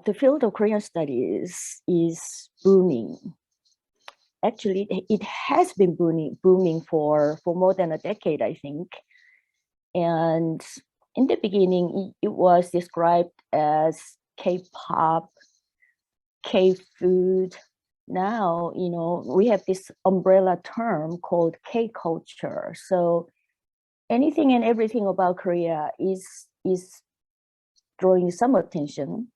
the field of Korean studies is booming. Actually, it has been booming for more than a decade, I think. And in the beginning, it was described as K-pop, K-food. Now, you know, we have this umbrella term called K-culture. So anything and everything about Korea is drawing some attention,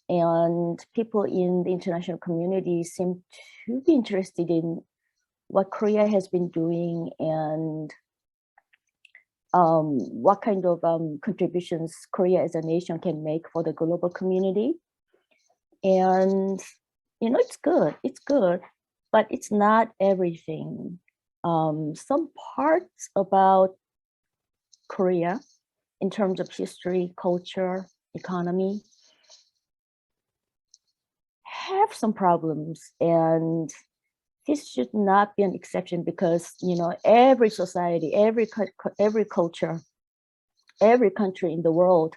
and people in the international community seem to be interested in what Korea has been doing and what kind of contributions Korea as a nation can make for the global community. And, you know, it's good, but it's not everything. Some parts about Korea in terms of history, culture, economy have some problems, and this should not be an exception, because, you know, every society, every culture, every country in the world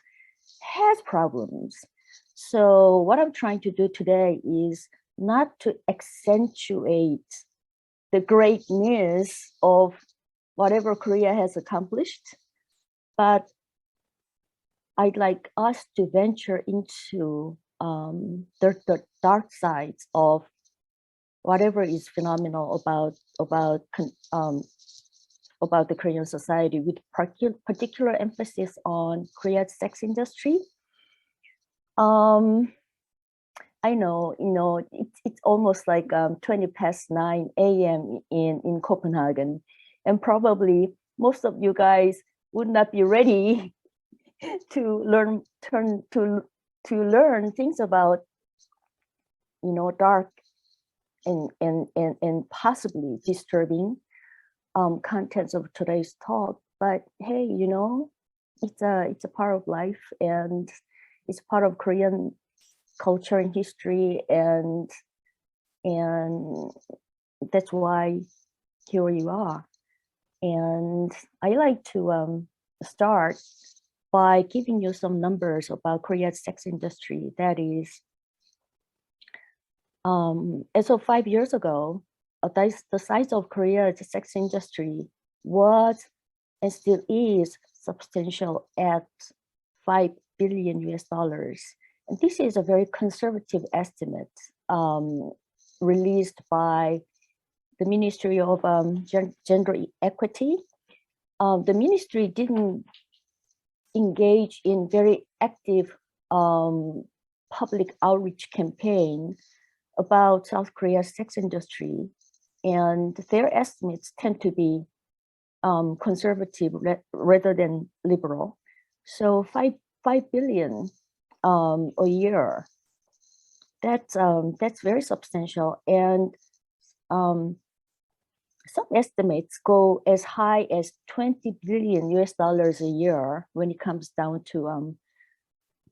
has problems. So what I'm trying to do today is not to accentuate the greatness of whatever Korea has accomplished, but I'd like us to venture into the dark sides of whatever is phenomenal about the Korean society, with particular emphasis on Korea's sex industry. I know, you know, it's almost like 9 a.m. in Copenhagen, and probably most of you guys would not be ready to learn things about, you know, dark and possibly disturbing contents of today's talk. But hey, you know, it's a part of life, and it's part of Korean culture and history, and that's why here you are. And I like to start by giving you some numbers about Korea's sex industry. That is, as of 5 years ago, the size of Korea's sex industry was and still is substantial at $5 billion US. And this is a very conservative estimate released by the Ministry of Gender Equity. The ministry didn't engage in very active public outreach campaign about South Korea's sex industry, and their estimates tend to be conservative rather than liberal. So 5 billion a year, that's very substantial, and some estimates go as high as $20 billion US a year when it comes down to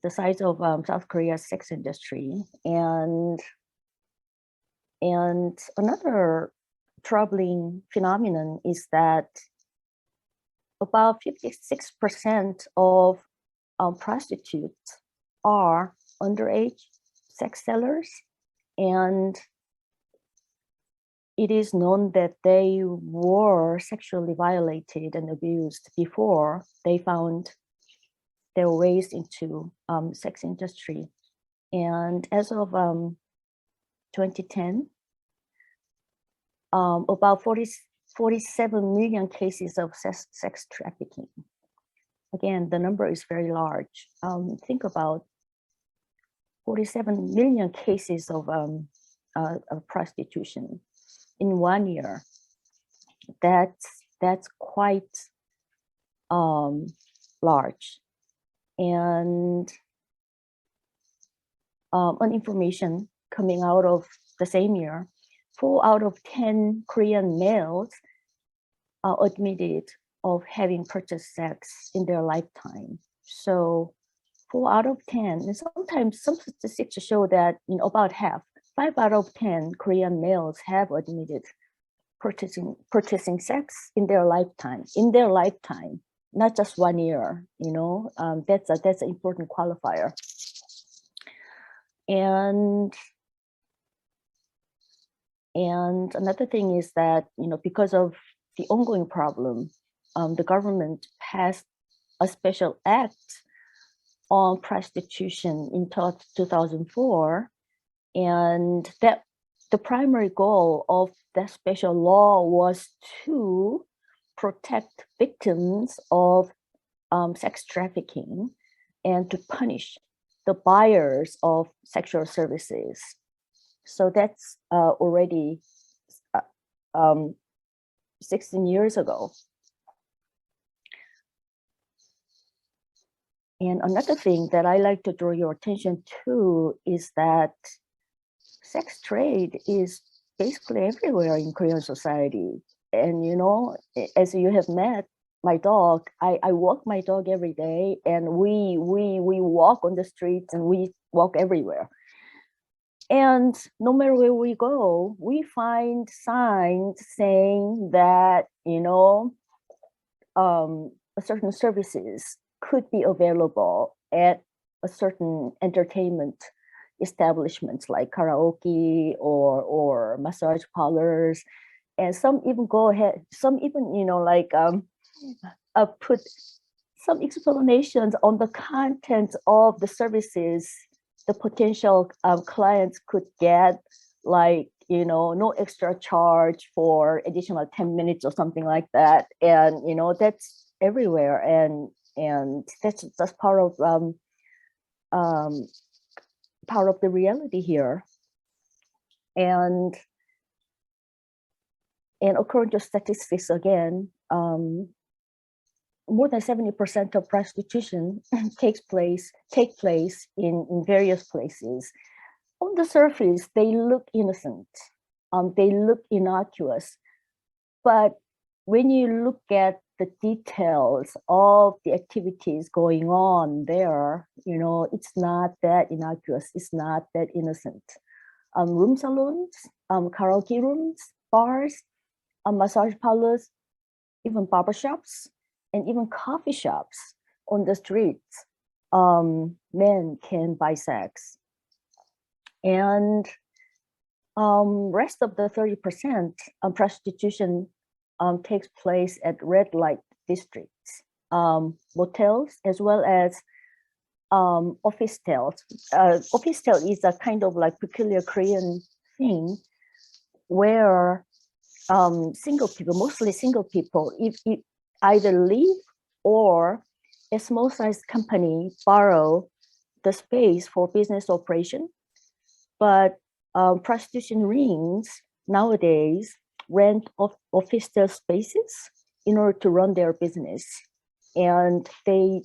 the size of South Korea's sex industry. And another troubling phenomenon is that about 56% of prostitutes are underage sex sellers, and it is known that they were sexually violated and abused before they found their ways into sex industry. And as of 2010, about 47 million cases of sex trafficking. Again, the number is very large. Think about 47 million cases of prostitution in 1 year. That's quite large. And on information coming out of the same year, 4 out of 10 Korean males are admitted of having purchased sex in their lifetime. So 4 out of 10, and sometimes some statistics show that, you know, about half, 5 out of 10 Korean males have admitted purchasing sex in their lifetime, not just 1 year, you know. That's an important qualifier. And another thing is that, because of the ongoing problem, the government passed a special act on prostitution in 2004, and that the primary goal of that special law was to protect victims of sex trafficking and to punish the buyers of sexual services. So that's already 16 years ago. And another thing that I like to draw your attention to is that sex trade is basically everywhere in Korean society. And, as you have met my dog, I walk my dog every day, and we walk on the streets, and we walk everywhere. And no matter where we go, we find signs saying that, certain services could be available at a certain entertainment establishments like karaoke or massage parlors. And some even go ahead, some even, put some explanations on the content of the services the potential clients could get, like, no extra charge for additional 10 minutes or something like that. And, that's everywhere. And that's part of the reality here. And according to statistics again, more than 70% of prostitution take place in various places. On the surface, they look innocent, they look innocuous, but when you look at the details of the activities going on there, it's not that innocuous, it's not that innocent. Room salons, karaoke rooms, bars, massage parlors, even barbershops, and even coffee shops on the streets, men can buy sex. And rest of the 30% prostitution takes place at red light districts, motels, as well as office tales. Office tale is a kind of like peculiar Korean thing where single people, mostly single people, if either leave or a small sized company borrow the space for business operation. But prostitution rings nowadays rent office spaces in order to run their business, and they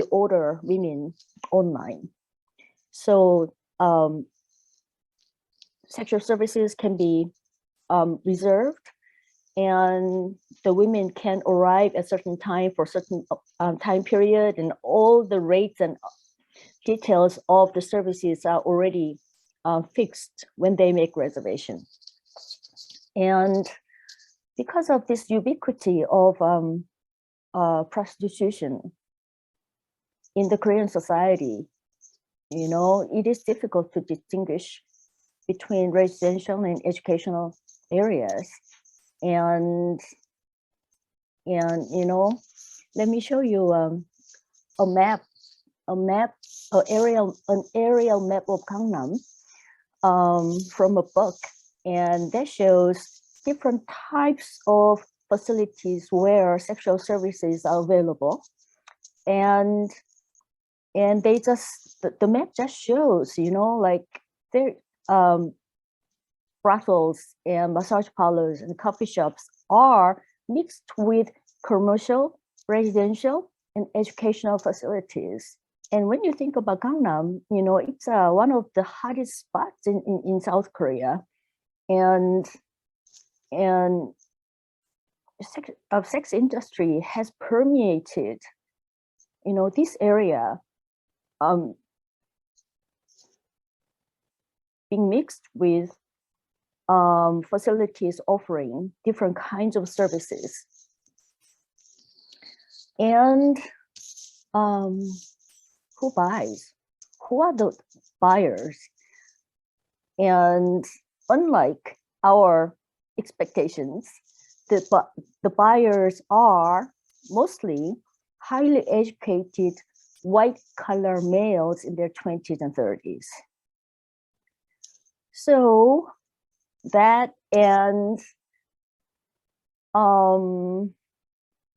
order women online. So sexual services can be reserved, and the women can arrive at certain time for certain time period, and all the rates and details of the services are already fixed when they make reservation. And because of this ubiquity of prostitution in the Korean society, it is difficult to distinguish between residential and educational areas. And let me show you an aerial map of Gangnam from a book, and that shows different types of facilities where sexual services are available. And they just, the map just shows, like there brothels and massage parlors and coffee shops are mixed with commercial, residential, and educational facilities. And when you think about Gangnam, it's one of the hottest spots in South Korea. And sex industry has permeated, this area, being mixed with facilities offering different kinds of services. And who buys? Who are the buyers? And unlike our expectations, the buyers are mostly highly educated white collar males in their 20s and 30s. So that, and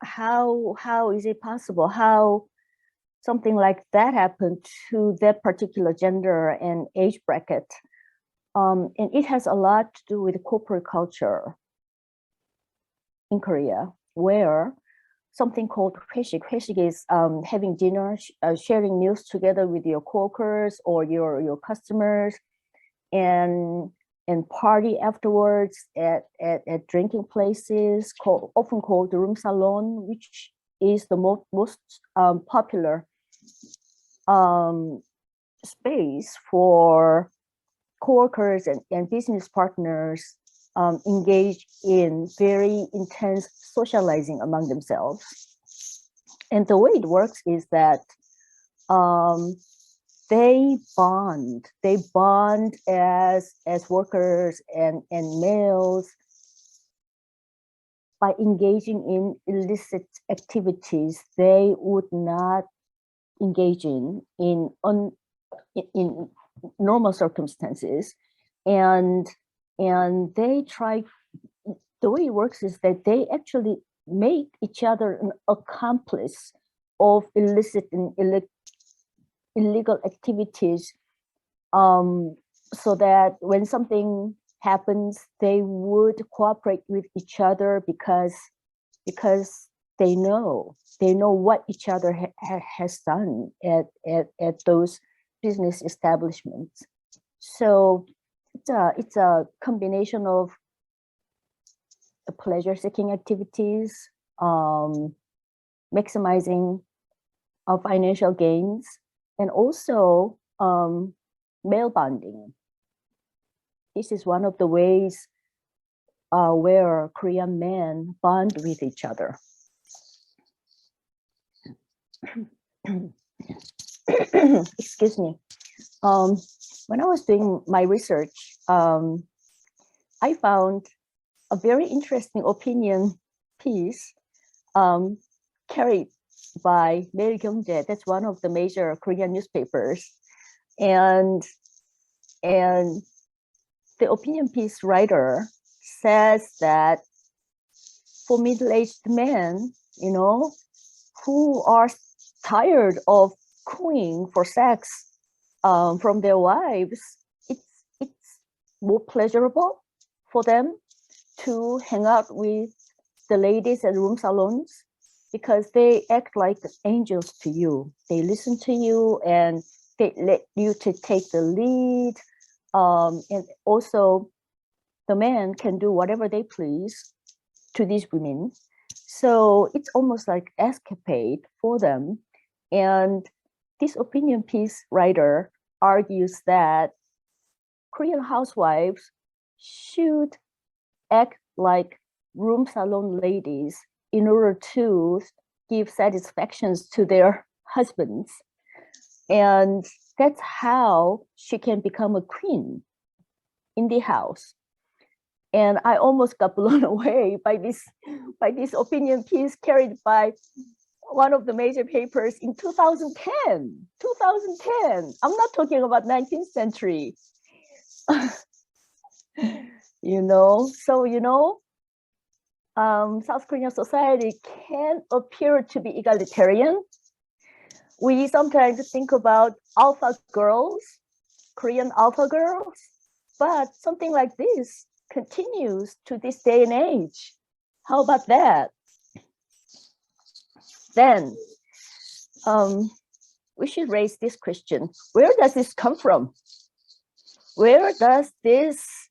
how is it possible? How something like that happened to that particular gender and age bracket? And it has a lot to do with corporate culture in Korea, where something called 회식. 회식 is having dinner, sharing meals together with your coworkers or your customers, and party afterwards at drinking places, often called the room salon, which is the most popular space for coworkers and business partners engage in very intense socializing among themselves. And the way it works is that they bond as workers and males by engaging in illicit activities they would not engage in normal circumstances. And they try, the way it works is that they actually make each other an accomplice of illicit and illegal activities, so that when something happens, they would cooperate with each other because they know what each other has done at those business establishments. So it's a combination of pleasure-seeking activities, maximizing financial gains, and also male bonding. This is one of the ways where Korean men bond with each other. Excuse me. When I was doing my research, I found a very interesting opinion piece carried by Mikyoung. That's one of the major Korean newspapers, and the opinion piece writer says that for middle-aged men, who are tired of cooing for sex from their wives, it's more pleasurable for them to hang out with the ladies at room salons, because they act like angels to you. They listen to you and they let you to take the lead. And also the men can do whatever they please to these women. So it's almost like escapade for them. And this opinion piece writer argues that Korean housewives should act like room salon ladies in order to give satisfactions to their husbands. And that's how she can become a queen in the house. And I almost got blown away by this opinion piece carried by one of the major papers in 2010. I'm not talking about 19th century. South Korean society can appear to be egalitarian. We sometimes think about alpha girls, Korean alpha girls, but something like this continues to this day and age. How about that? Then we should raise this question: where does this come from? Where does this,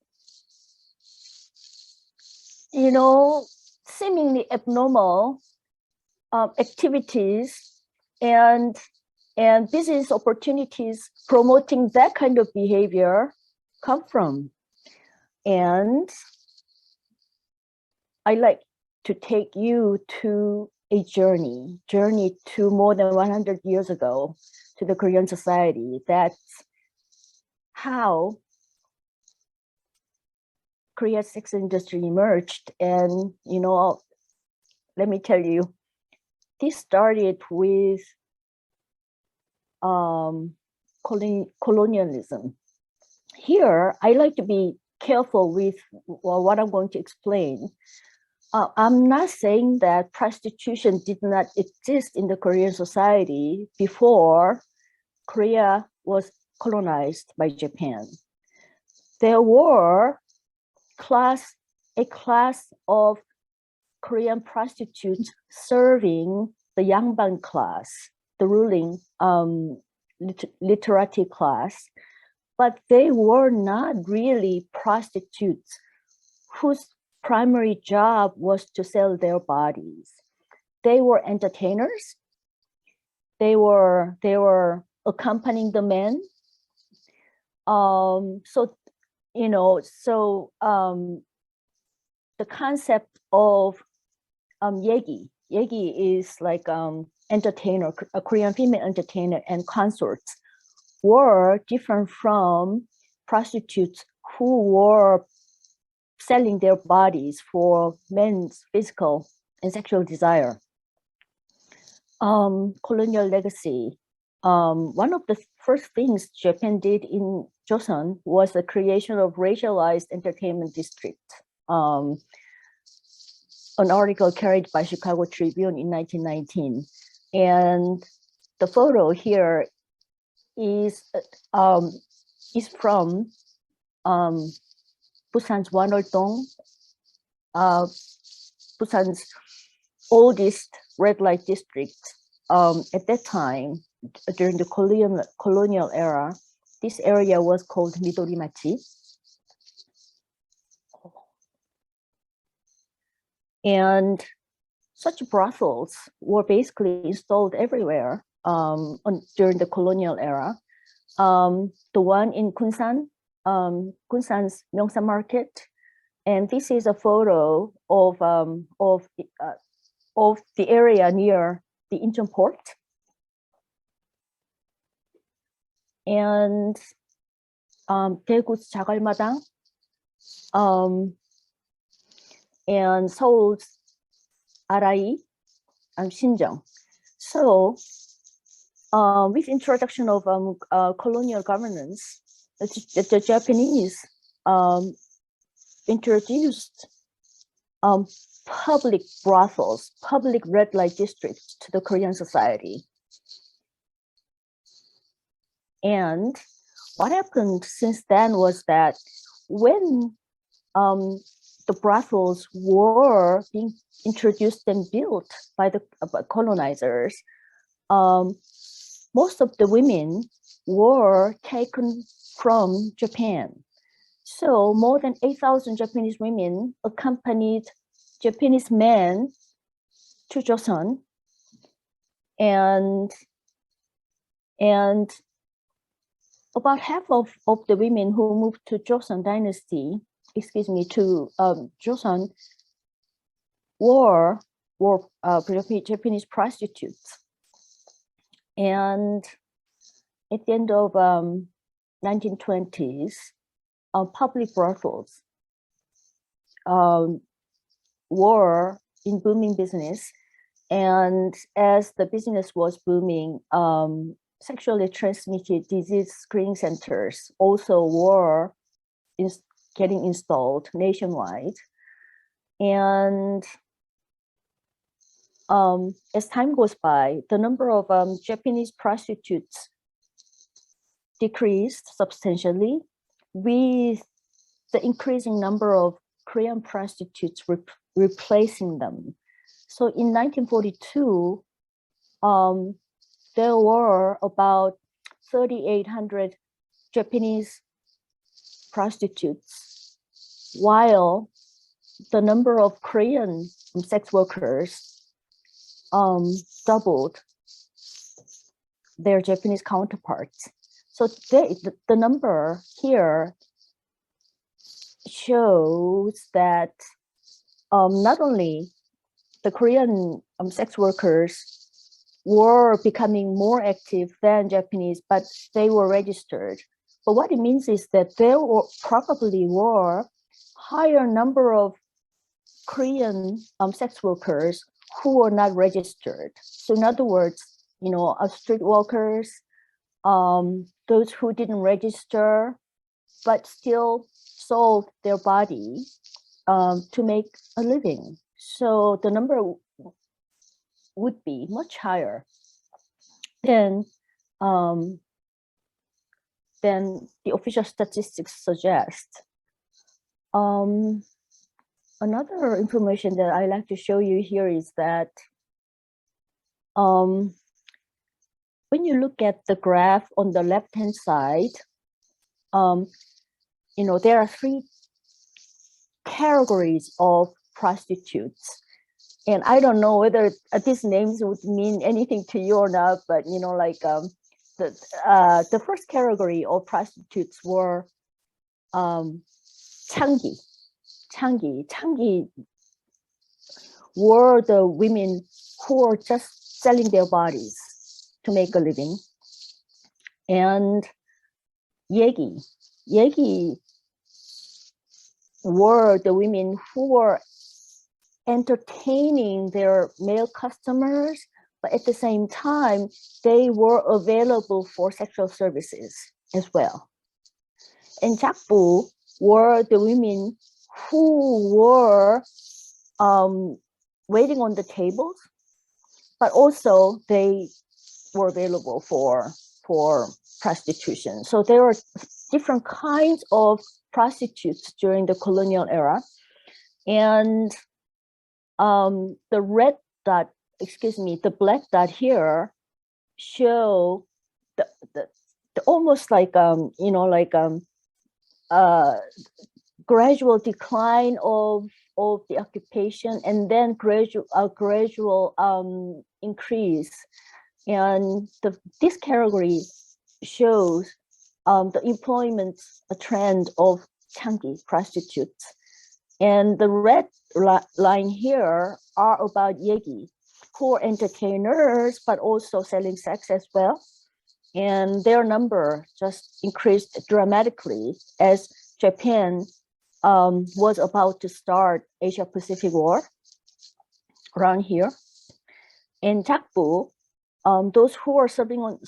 seemingly abnormal activities and business opportunities promoting that kind of behavior come from? And I like to take you to a journey to more than 100 years ago, to the Korean society. That's how Korea's sex industry emerged. And, let me tell you, this started with colonialism. Here, I like to be careful with what I'm going to explain. I'm not saying that prostitution did not exist in the Korean society before Korea was colonized by Japan. There were a class of Korean prostitutes serving the Yangbang class, the ruling literati class, but they were not really prostitutes whose primary job was to sell their bodies. They were entertainers. They were accompanying the men. The concept of yegi is like entertainer, a Korean female entertainer, and consorts were different from prostitutes who were selling their bodies for men's physical and sexual desire. Colonial legacy. One of the first things Japan did in Joseon was the creation of racialized entertainment district. An article carried by Chicago Tribune in 1919. And the photo here is from Busan's Wanol-dong, Busan's oldest red light district. At that time, during the colonial era, this area was called Midorimachi. And such brothels were basically installed everywhere during the colonial era. The one in Kunsan, Kunsan's Myeongsan Market, and this is a photo of the area near the Incheon port. And Daegu's 자갈마당, and Seoul's Arai and Shinjeong. So with introduction of colonial governance, the Japanese introduced public brothels, public red light districts to the Korean society. And what happened since then was that when the brothels were being introduced and built by the colonizers, most of the women were taken from Japan. So more than 8,000 Japanese women accompanied Japanese men to Joseon, and about half of the women who moved to Joseon dynasty, to Joseon, were Japanese prostitutes. And at the end of 1920s, public brothels were in booming business. And as the business was booming, sexually transmitted disease screening centers also were getting installed nationwide. And as time goes by, the number of Japanese prostitutes decreased substantially, with the increasing number of Korean prostitutes replacing them. So in 1942, there were about 3,800 Japanese prostitutes, while the number of Korean sex workers doubled their Japanese counterparts. So the number here shows that not only the Korean sex workers were becoming more active than Japanese, but they were registered. But what it means is that there probably were higher number of Korean sex workers who are not registered. So in other words, street workers, those who didn't register, but still sold their body to make a living. So the number would be much higher than the official statistics suggest. Another information that I like to show you here is that when you look at the graph on the left-hand side, there are three categories of prostitutes. And I don't know whether these names would mean anything to you or not, but the first category of prostitutes were changi. Changi were the women who were just selling their bodies to make a living. And yegi were the women who were entertaining their male customers, but at the same time, they were available for sexual services as well. And jakbu were the women who were waiting on the tables, but also they were available for prostitution. So there were different kinds of prostitutes during the colonial era. And the black dot here show the almost like gradual decline of the occupation, and then gradual increase. And this category shows the employment trend of changi prostitutes. And the red line here are about yegi, who are entertainers, but also selling sex as well. And their number just increased dramatically as Japan was about to start Asia-Pacific War around here. And jakbu, those who are serving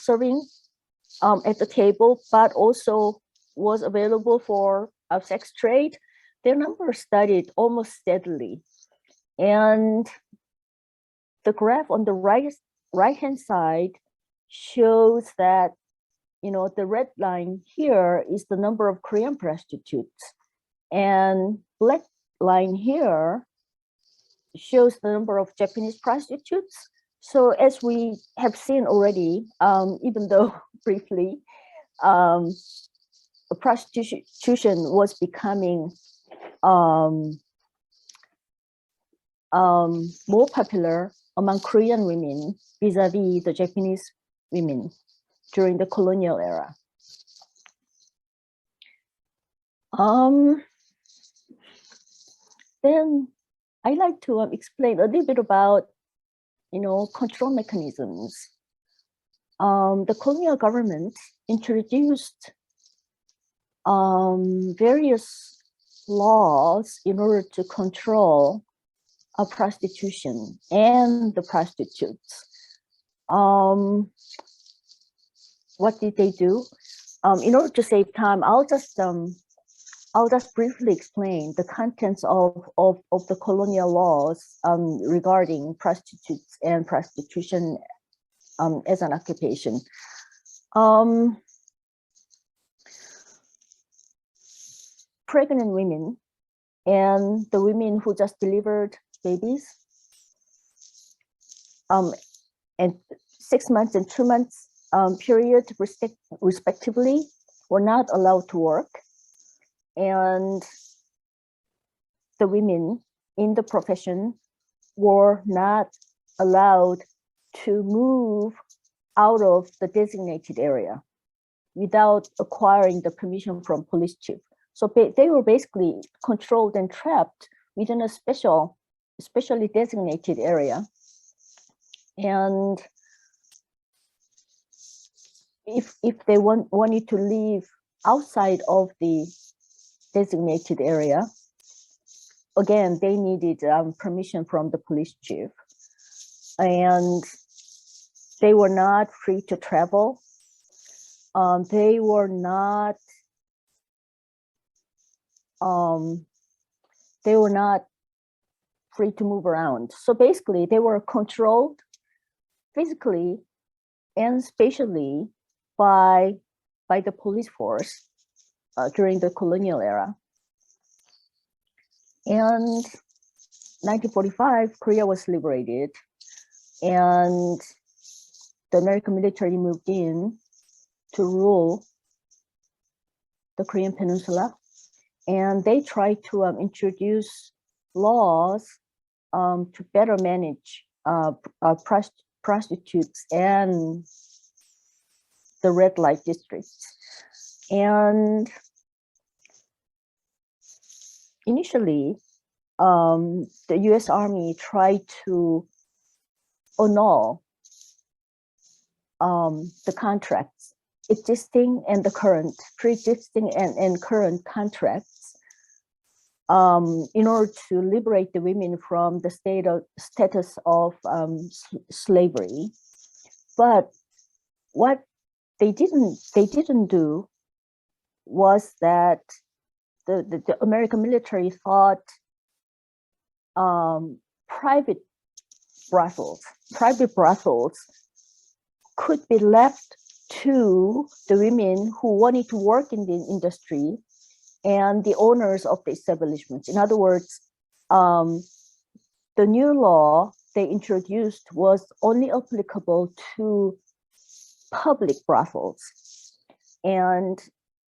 at the table, but also was available for sex trade, their number studied almost steadily. And the graph on the right-hand side shows that, the red line here is the number of Korean prostitutes, and black line here shows the number of Japanese prostitutes. So as we have seen already, even though briefly, prostitution was becoming more popular among Korean women vis-a-vis the Japanese women during the colonial era. Then I like to explain a little bit about, control mechanisms. The colonial government introduced various laws in order to control prostitution and the prostitutes. What did they do? In order to save time, I'll just briefly explain the contents of the colonial laws regarding prostitutes and prostitution as an occupation. Pregnant women and the women who just delivered babies, and 6 months and 2 months period respectively, were not allowed to work. And the women in the profession were not allowed to move out of the designated area without acquiring the permission from police chief. So they were basically controlled and trapped within a specially designated area. And if they wanted to leave outside of the designated area, again, they needed permission from the police chief, and they were not free to travel. They were not free to move around. So basically, they were controlled physically and spatially by the police force during the colonial era. And 1945, Korea was liberated, and the American military moved in to rule the Korean Peninsula, and they tried to introduce laws to better manage prostitutes and the red light districts. And initially, the US Army tried to annul the contracts, existing and the current, pre-existing and current contracts, in order to liberate the women from the status of slavery. But what they didn't do was that the American military thought private brothels could be left to the women who wanted to work in the industry and the owners of the establishments. In other words, the new law they introduced was only applicable to public brothels. And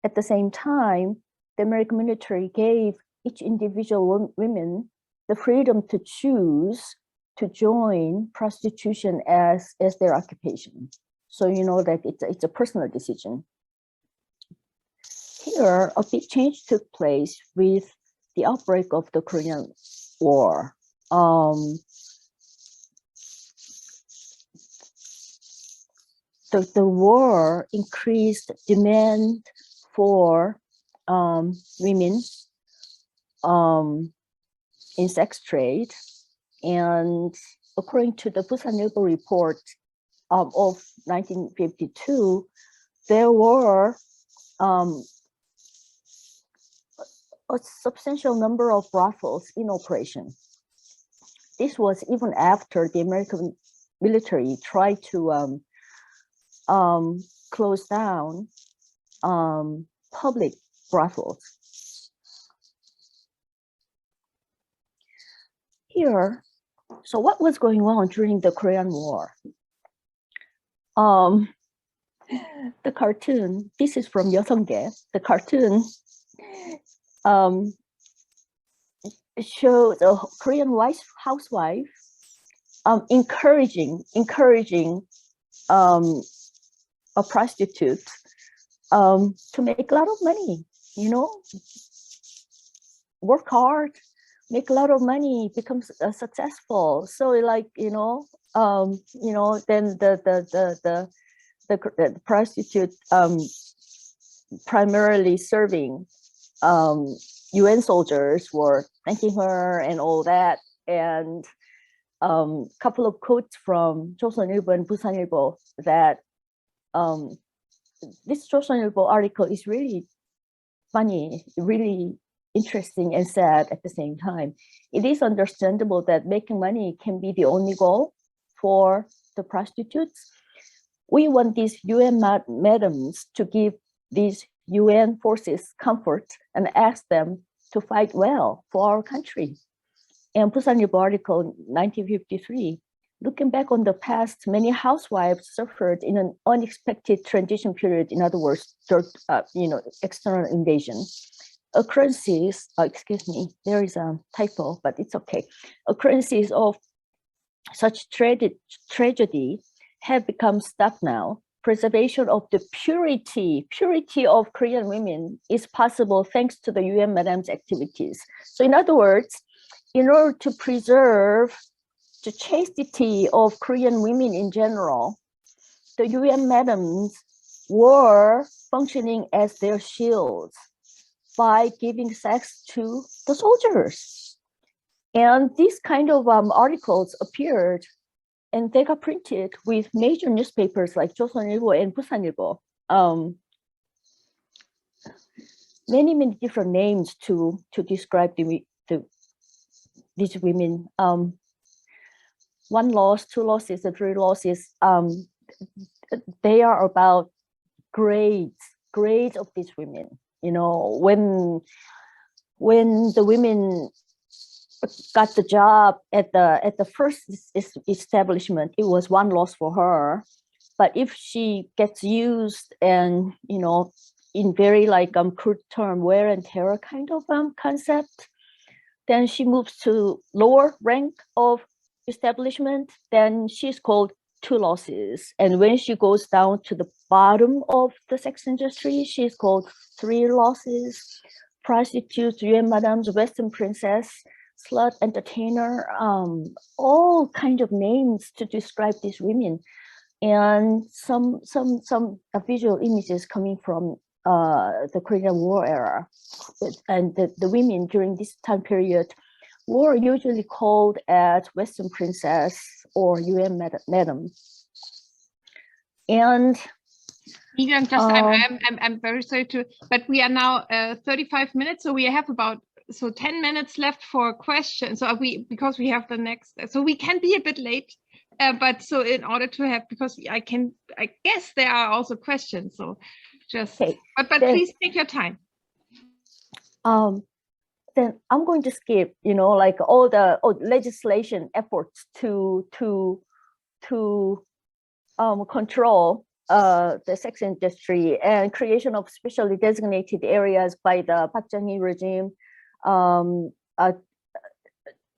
at the same time, the American military gave each individual women the freedom to choose to join prostitution as their occupation. So you know that it's a personal decision. Here, a big change took place with the outbreak of the Korean War. The war increased demand for women in sex trade, and according to the Busan-ilbo report of 1952, there were a substantial number of brothels in operation. This was even after the American military tried to close down public brothels. Here, so what was going on during the Korean War? The cartoon, this is from 여성계. The cartoon shows a Korean housewife encouraging a prostitute to make a lot of money, you know, work hard, make a lot of money, become successful. So like, then the prostitute primarily serving UN soldiers were thanking her and all that. And couple of quotes from 조선일보 and 부산일보 that this 조선일보 article is really funny, really interesting and sad at the same time. It is understandable that making money can be the only goal for the prostitutes. We want these UN madams to give these UN forces comfort and ask them to fight well for our country. And Busan-ilbo article 1953, looking back on the past, many housewives suffered in an unexpected transition period. In other words, external invasion. Occurrences, excuse me, there is a typo, but it's okay. Occurrences of such tragedy have become stuck now. Preservation of the purity of Korean women is possible thanks to the UN Madam's activities. So in other words, in order to preserve the chastity of Korean women in general, the UN Madams were functioning as their shields by giving sex to the soldiers. And these kind of articles appeared, and they got printed with major newspapers like 조선일보 and 부산일보. Many different names to describe these women. One loss, two losses, and three losses. They are about grades of these women. You know, when the women got the job at the first establishment, it was one loss for her. But if she gets used and, you know, in very like crude term, wear and tear kind of concept, then she moves to lower rank of establishment, then she's called two losses. And when she goes down to the bottom of the sex industry, she's called three losses. Prostitutes, yuan madams, western princess, slut, entertainer, all kind of names to describe these women. And some visual images coming from the Korean War era. And the women during this time period were usually called as Western princess or UN madam. And Mikyoung, just I'm very sorry to, but we are now 35 minutes, so we have about 10 minutes left for questions. So because we have the next, so we can be a bit late. But so in order to have, because I guess there are also questions. So just, okay. but then, please take your time. Then I'm going to skip, you know, like all the legislation efforts to control the sex industry and creation of specially designated areas by the Park Chung-hee regime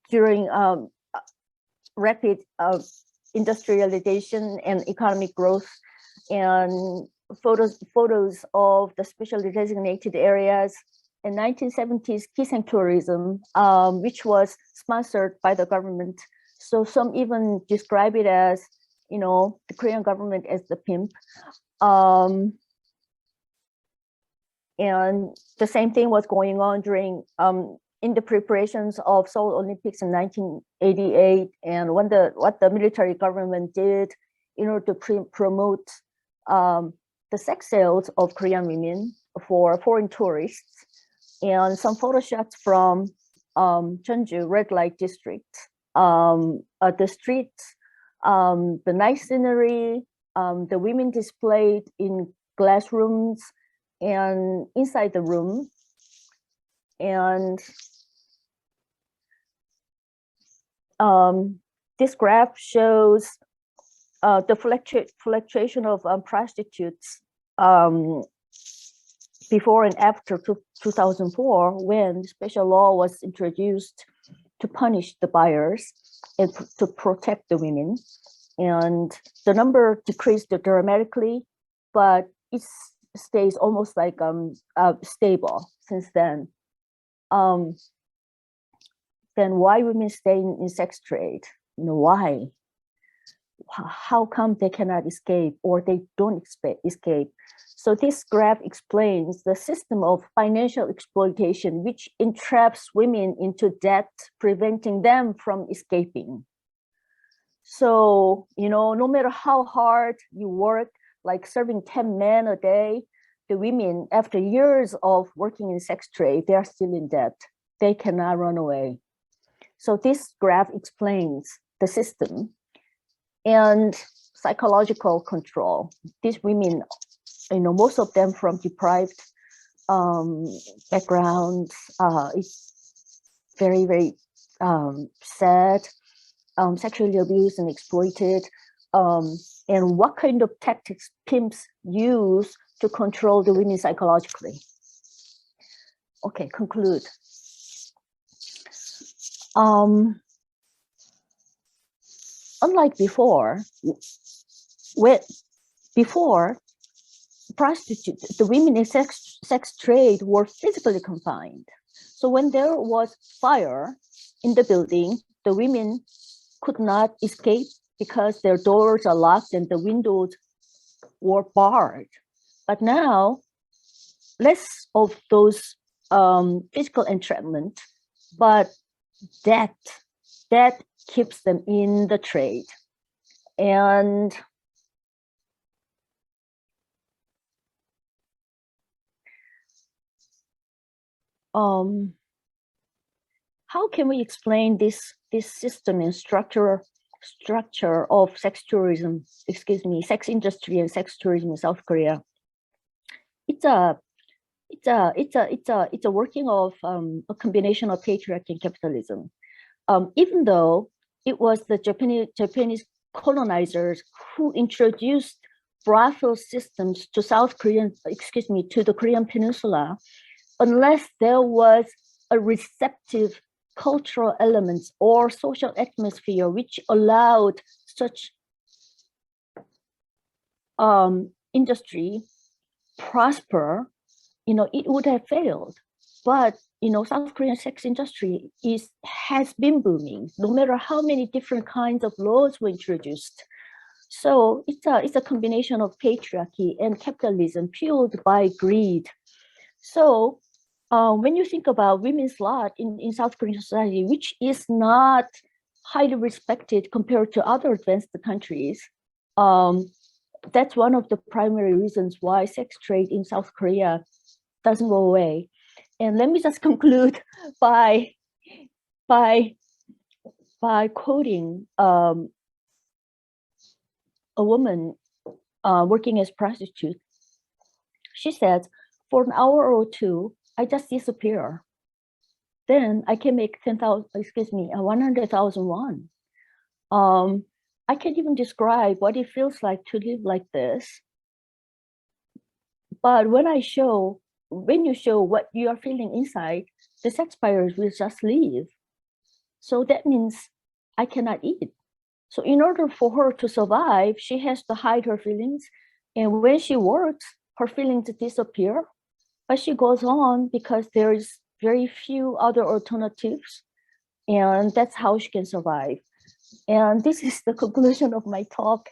during rapid industrialization and economic growth, and photos of the specially designated areas in 1970s Kisang tourism, which was sponsored by the government. So some even describe it as, you know, the Korean government as the pimp. And the same thing was going on during in the preparations of Seoul Olympics in 1988, and what the military government did in order to promote the sex sales of Korean women for foreign tourists, and some photo shots from Jeonju red light district, the streets, the nice scenery, the women displayed in glass rooms and inside the room. And this graph shows the fluctuation of prostitutes before and after 2004, when special law was introduced to punish the buyers and to protect the women. And the number decreased dramatically, but it stays almost like stable since then. Then why women stay in sex trade? You know, why? How come they cannot escape, or they don't escape? So this graph explains the system of financial exploitation, which entraps women into debt, preventing them from escaping. So, you know, no matter how hard you work, like serving 10 men a day, the women, after years of working in sex trade, they are still in debt. They cannot run away. So this graph explains the system and psychological control. These women, you know, most of them from deprived backgrounds. It's very sad, sexually abused and exploited. And what kind of tactics pimps use to control the women psychologically? Okay, conclude. Unlike before, prostitutes, the women in sex trade were physically confined. So when there was fire in the building, the women could not escape because their doors are locked and the windows were barred. But now, less of those physical entrapment, but That keeps them in the trade. And how can we explain this system and structure of sex tourism, sex industry and sex tourism in South Korea? It's a working of a combination of patriarchy and capitalism. Even though it was the Japanese colonizers who introduced brothel systems to to the Korean Peninsula, unless there was a receptive cultural elements or social atmosphere which allowed such industry prosper, it would have failed. But South Korean sex industry has been booming, no matter how many different kinds of laws were introduced. So it's a combination of patriarchy and capitalism fueled by greed. So when you think about women's lot in South Korean society, which is not highly respected compared to other advanced countries, that's one of the primary reasons why sex trade in South Korea doesn't go away. And let me just conclude by quoting a woman working as prostitute. She said, "For an hour or two, I just disappear. Then I can make 100,000 won. I can't even describe what it feels like to live like this. But when you show what you are feeling inside, the sex buyers will just leave. So that means I cannot eat. So in order for her to survive, she has to hide her feelings. And when she works, her feelings disappear. But she goes on because there is very few other alternatives. And that's how she can survive." And this is the conclusion of my talk.